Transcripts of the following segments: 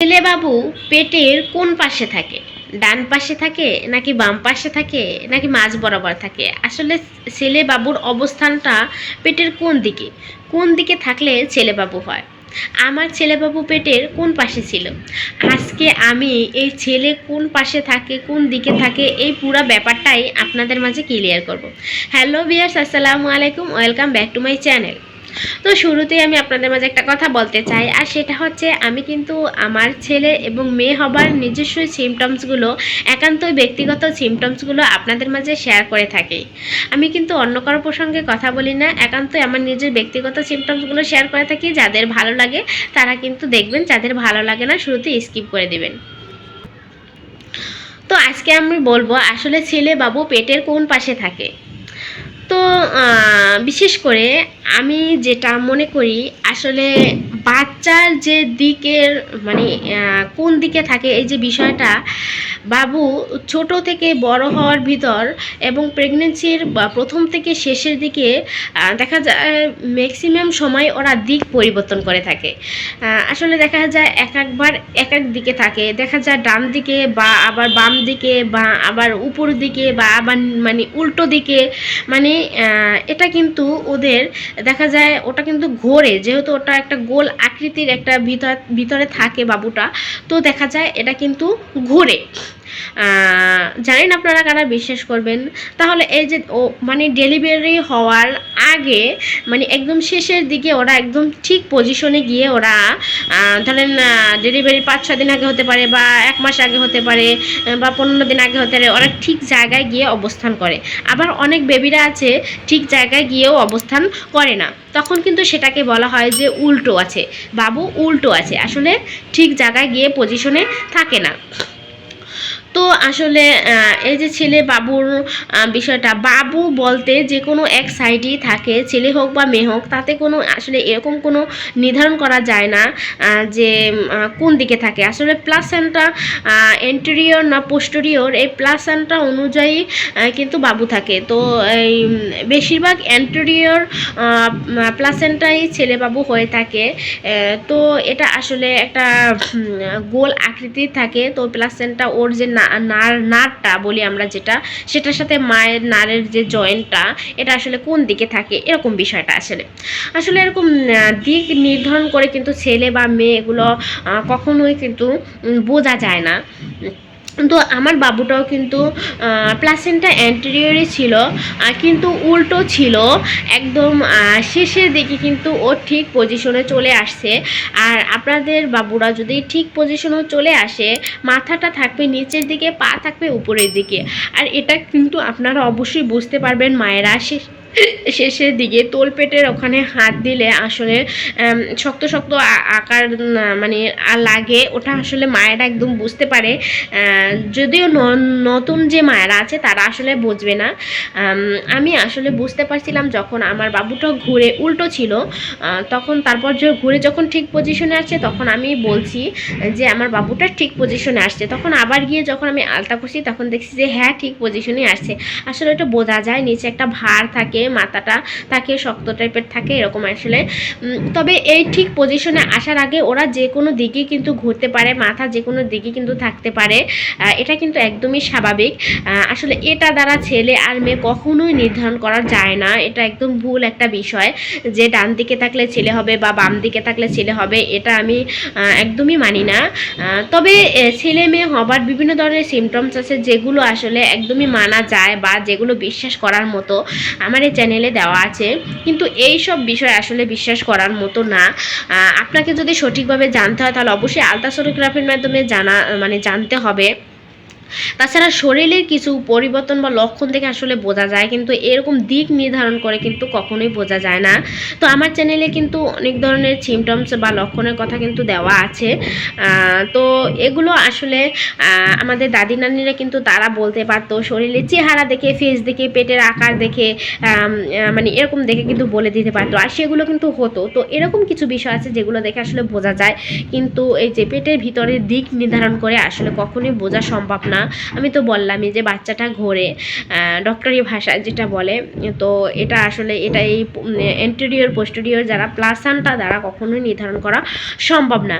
ছেলে বাবু পেটের কোন পাশে থাকে? ডান পাশে থাকে নাকি বাম পাশে থাকে নাকি মাঝ বরাবর থাকে? আসলে ছেলে বাবুর অবস্থানটা পেটের কোন দিকে থাকলে ছেলে বাবু হয়? আমার ছেলে বাবু পেটের কোন পাশে ছিল? আজকে আমি এই ছেলে কোন পাশে থাকে কোন দিকে থাকে এই পুরো ব্যাপারটাই আপনাদের মাঝে ক্লিয়ার করব। হ্যালো ভিউয়ার্স, আসসালামু আলাইকুম, welcome back to my channel. তো শুরুতেই আমি আপনাদের মাঝে একটা কথা বলতে চাই, আর সেটা হচ্ছে আমি কিন্তু আমার ছেলে এবং মেয়ে হবার নিজস্ব সিমটমসগুলো, একান্তই ব্যক্তিগত সিমটমসগুলো আপনাদের মাঝে শেয়ার করে থাকি। আমি কিন্তু অন্য কারো প্রসঙ্গে কথা বলি না, একান্তই আমার নিজের ব্যক্তিগত সিমটমসগুলো শেয়ার করে থাকি। যাদের ভালো লাগে তারা কিন্তু দেখবেন, যাদের ভালো লাগে না শুরুতে স্কিপ করে দিবেন। তো আজকে আমি বলবো আসলে ছেলে বাবু পেটের কোন পাশে থাকে। তো বিশেষ করে আমি যেটা মনে করি, আসলে বাচ্চার যে দিকের মানে কোন দিকে থাকে এই যে বিষয়টা, বাবু ছোট থেকে বড় হওয়ার ভিতর এবং প্রেগনেন্সির প্রথম থেকে শেষের দিকে দেখা যায় ম্যাক্সিমাম সময় ওরা দিক পরিবর্তন করে থাকে। আসলে দেখা যায় একবার এক এক দিকে থাকে, দেখা যায় ডান দিকে বা আবার বাম দিকে বা আবার উপর দিকে বা আবার মানে উল্টো দিকে, মানে এটা কিন্তু ওদের দেখা যায় ওটা কিন্তু ঘোরে, যেহেতু ওটা একটা গোল আকৃতির একটা ভিতরে থাকে বাবুটা, তো দেখা যায় এটা কিন্তু ঘোরে। জানেন আপনারা কারা বিশ্বাস করবেন? তাহলে এই যে ও মানে ডেলিভারি হওয়ার আগে মানে একদম শেষের দিকে ওরা একদম ঠিক পজিশনে গিয়ে ওরা ধরেন ডেলিভারির 5-6 দিন আগে হতে পারে বা 1 মাস আগে হতে পারে বা 15 দিন আগে হতে পারে, ওরা ঠিক জায়গায় গিয়ে অবস্থান করে। আবার অনেক বেবিরা আছে ঠিক জায়গায় গিয়েও অবস্থান করে না, তখন কিন্তু সেটাকে বলা হয় যে উল্টো আছে, বাবু উল্টো আছে, আসলে ঠিক জায়গায় গিয়ে পজিশনে থাকে না। তো আসলে এই যে ছেলে বাবুর বিষয়টা, বাবু বলতে যে কোনো এক সাইডেই থাকে, ছেলে হোক বা মেয়ে হোক, তাতে কোনো আসলে এরকম কোনো নির্ধারণ করা যায় না যে কোন দিকে থাকে। আসলে প্লাসেন্টা এন্টেরিয়র না পোস্টেরিয়র, এই প্লাসেন্টা অনুযায়ী কিন্তু বাবু থাকে। তো এই বেশিরভাগ এন্টেরিয়র প্লাসেন্টাই ছেলে বাবু হয়ে থাকে। তো এটা আসলে একটা গোল আকৃতির থাকে। তো প্লাসেন্টা ওর যে নাড়টা বলি আমরা যেটা, সেটার সাথে মায়ের নাড়ের যে জয়েন্টটা, এটা আসলে কোন দিকে থাকে এরকম বিষয়টা আসলে এরকম দিক নির্ধারণ করে কিন্তু ছেলে বা মেয়ে এগুলো কখনোই কিন্তু বোঝা যায় না। তো আমার বাবুটাও কিন্তু প্লাসেন্টা অ্যান্টেরিয়রই ছিল, কিন্তু উল্টো ছিল একদম শেষের দিকে কিন্তু ও ঠিক পজিশনে চলে আসছে। আর আপনাদের বাবুরা যদি ঠিক পজিশনে চলে আসে, মাথাটা থাকবে নিচের দিকে, পা থাকবে উপরের দিকে। আর এটা কিন্তু আপনারা অবশ্যই বুঝতে পারবেন মায়েরা শেষের দিকে তোলপেটের ওখানে হাত দিলে আসলে শক্ত শক্ত আকার মানে লাগে, ওটা আসলে মায়েরা একদম বুঝতে পারে। যদিও নতুন যে মায়েরা আছে তারা আসলে বুঝবে না। আমি আসলে বুঝতে পারছিলাম যখন আমার বাবুটা ঘুরে উল্টো ছিল, তখন তারপর ঘুরে যখন ঠিক পজিশনে আসছে, তখন আমি বলছি যে আমার বাবুটা ঠিক পজিশনে আসছে। তখন আবার গিয়ে যখন আমি আলতা কষি, তখন দেখছি যে হ্যাঁ ঠিক পজিশনে আসছে। আসলে এটা বোঝা যায়, নিচে একটা ভার থাকে, মাথাটা থাকে শক্ত টাইপের থাকে এরকম আসলে। তবে এই ঠিক পজিশনে আসার আগে ওরা যে কোনো দিকে কিন্তু ঘুরতে পারে, মাথা যে কোনো দিকে কিন্তু থাকতে পারে, এটা কিন্তু একদমই স্বাভাবিক। আসলে এটা দ্বারা ছেলে আর মেয়ে কখনোই নির্ধারণ করা যায় না, এটা একদম ভুল একটা বিষয় যে ডান দিকে থাকলে ছেলে হবে বা বাম দিকে থাকলে ছেলে হবে, এটা আমি একদমই মানি না। তবে ছেলে মেয়ে হবার বিভিন্ন ধরনের সিমটমস আছে যেগুলো আসলে একদমই মানা যায় বা যেগুলো বিশ্বাস করার মতো, আমার এই চ্যানেলে দেওয়া আছে। কিন্তু এই সব বিষয় আসলে বিশ্বাস করার মতো না। আপনাকে যদি সঠিকভাবে জানতে হয় তাহলে অবশ্যই আলট্রাসোনোগ্রাফির মাধ্যমে জানতে হবে। তাছাড়া শরীরের কিছু পরিবর্তন বা লক্ষণ থেকে আসলে বোঝা যায়, কিন্তু এরকম দিক নির্ধারণ করে কিন্তু কখনোই বোঝা যায় না। তো আমার চ্যানেলে কিন্তু অনেক ধরনের সিমটমস বা লক্ষণের কথা কিন্তু দেওয়া আছে। তো এগুলো আসলে আমাদের দাদি নানিরা কিন্তু তারা বলতে পারতো, শরীরের চেহারা দেখে, ফেস দেখে, পেটের আকার দেখে, মানে এরকম দেখে কিন্তু বলে দিতে পারতো, আর সেগুলো কিন্তু হতো। তো এরকম কিছু বিষয় আছে যেগুলো দেখে আসলে বোঝা যায়, কিন্তু এই যে পেটের ভিতরে দিক নির্ধারণ করে আসলে কখনোই বোঝা সম্ভব না। আমি তো বললামই যে বাচ্চাটা ঘোরে, ডক্টরি ভাষায় যেটা বলে। তো এটা আসলে এটা এই এন্টেরিয়র পোস্টেরিয়র যারা প্লাসেন্টা দ্বারা কখনোই নির্ধারণ করা সম্ভব না।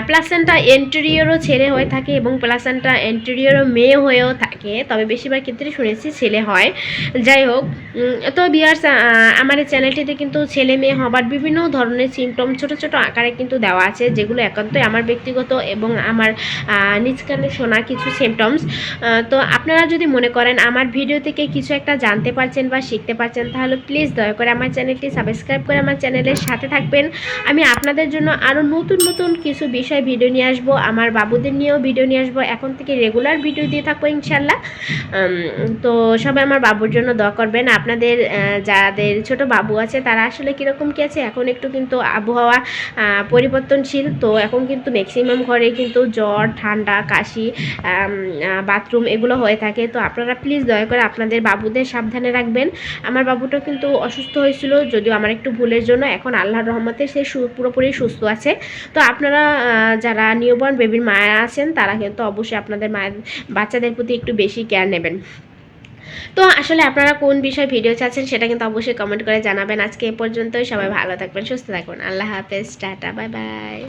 প্লাসেন্টা এন্টেরিয়রও ছেলে হয়ে থাকে এবং প্লাসেন্টা এন্টেরিয়রও মেয়ে হয়েও থাকে, তবে বেশিরভাগ ক্ষেত্রে শুনেছি ছেলে হয়। যাই হোক, তো ভিউয়ার্স, আমার এই চ্যানেলটিতে কিন্তু ছেলে মেয়ে হবার বিভিন্ন ধরনের সিমটম ছোট ছোট আকারে কিন্তু দেওয়া আছে, যেগুলো একান্তই আমার ব্যক্তিগত এবং আমার নিজ কানে শোনা কিছু সিমটমস। তো আপনারা যদি মনে করেন আমার ভিডিও থেকে কিছু একটা জানতে পারছেন বা শিখতে পারছেন, তাহলে প্লিজ দয়া করে আমার চ্যানেলটি সাবস্ক্রাইব করে আমার চ্যানেলের সাথে থাকবেন। আমি আপনাদের জন্য আরও নতুন নতুন কিছু বিষয় ভিডিও নিয়ে আসবো, আমার বাবুদের নিয়েও ভিডিও নিয়ে আসবো। এখন থেকে রেগুলার ভিডিও দিয়ে থাকবো ইনশাল্লাহ। তো সবাই আমার বাবুর জন্য দোয়া করবেন। আপনাদের যাদের ছোট বাবু আছে তারা আসলে কীরকম কী আছে, এখন একটু কিন্তু আবহাওয়া পরিবর্তনশীল, তো এখন কিন্তু ম্যাক্সিমাম ঘরে কিন্তু জ্বর, ঠান্ডা, কাশি, বাথরুম এগুলো হয়ে থাকে। তো আপনারা প্লিজ দয়া করে আপনাদের বাবুদের সাবধানে রাখবেন। আমার বাবুটা কিন্তু অসুস্থ হয়েছিল, যদিও আমার একটু ভুলের জন্য, এখন আল্লাহর রহমতে সে পুরোপুরি সুস্থ আছে। তো আপনারা যারা নিউবর্ন বেবির মায়েরা আছেন তারা কিন্তু অবশ্যই আপনাদের মায়ের বাচ্চাদের প্রতি একটু বেশি কেয়ার নেবেন। তো আসলে আপনারা কোন বিষয়ে ভিডিও চাচ্ছেন সেটা কিন্তু অবশ্যই কমেন্ট করে জানাবেন। আজকে এ পর্যন্তই, সবাই ভালো থাকবেন, সুস্থ থাকবেন। আল্লাহ হাফেজ, টাটা, বাই বাই।